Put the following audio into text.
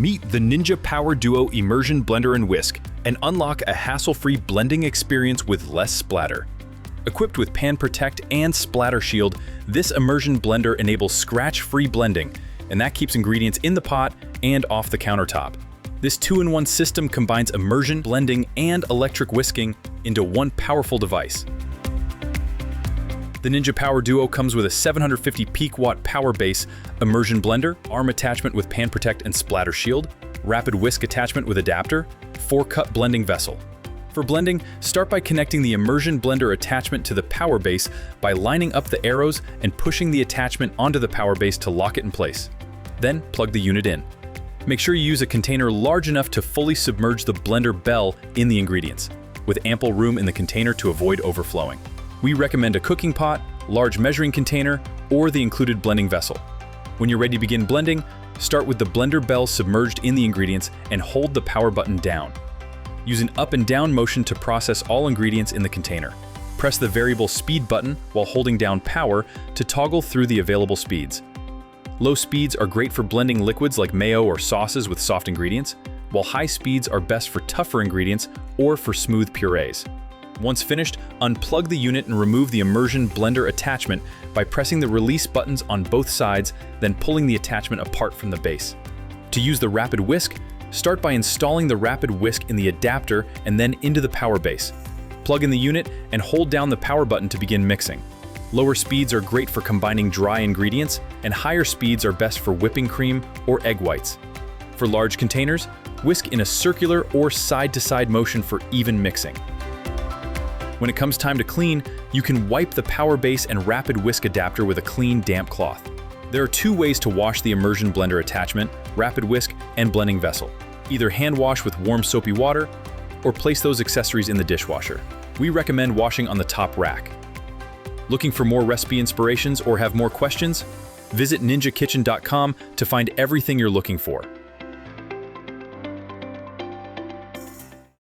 Meet the Ninja Power Duo Immersion Blender and Whisk and unlock a hassle-free blending experience with less splatter. Equipped with PanProtect and SplatterShield, this immersion blender enables scratch-free blending, and that keeps ingredients in the pot and off the countertop. This two-in-one system combines immersion, blending, and electric whisking into one powerful device. The Ninja Power Duo comes with a 750 peak watt power base, immersion blender, arm attachment with PanProtect and SplatterShield, rapid whisk attachment with adapter, 4-cup blending vessel. For blending, start by connecting the immersion blender attachment to the power base by lining up the arrows and pushing the attachment onto the power base to lock it in place. Then plug the unit in. Make sure you use a container large enough to fully submerge the blender bell in the ingredients, with ample room in the container to avoid overflowing. We recommend a cooking pot, large measuring container, or the included blending vessel. When you're ready to begin blending, start with the blender bell submerged in the ingredients and hold the power button down. Use an up and down motion to process all ingredients in the container. Press the variable speed button while holding down power to toggle through the available speeds. Low speeds are great for blending liquids like mayo or sauces with soft ingredients, while high speeds are best for tougher ingredients or for smooth purees. Once finished, unplug the unit and remove the immersion blender attachment by pressing the release buttons on both sides, then pulling the attachment apart from the base. To use the rapid whisk, start by installing the rapid whisk in the adapter and then into the power base. Plug in the unit and hold down the power button to begin mixing. Lower speeds are great for combining dry ingredients, and higher speeds are best for whipping cream or egg whites. For large containers, whisk in a circular or side-to-side motion for even mixing. When it comes time to clean, you can wipe the power base and rapid whisk adapter with a clean, damp cloth. There are two ways to wash the immersion blender attachment, rapid whisk, and blending vessel. Either hand wash with warm soapy water, or place those accessories in the dishwasher. We recommend washing on the top rack. Looking for more recipe inspirations or have more questions? Visit ninjakitchen.com to find everything you're looking for.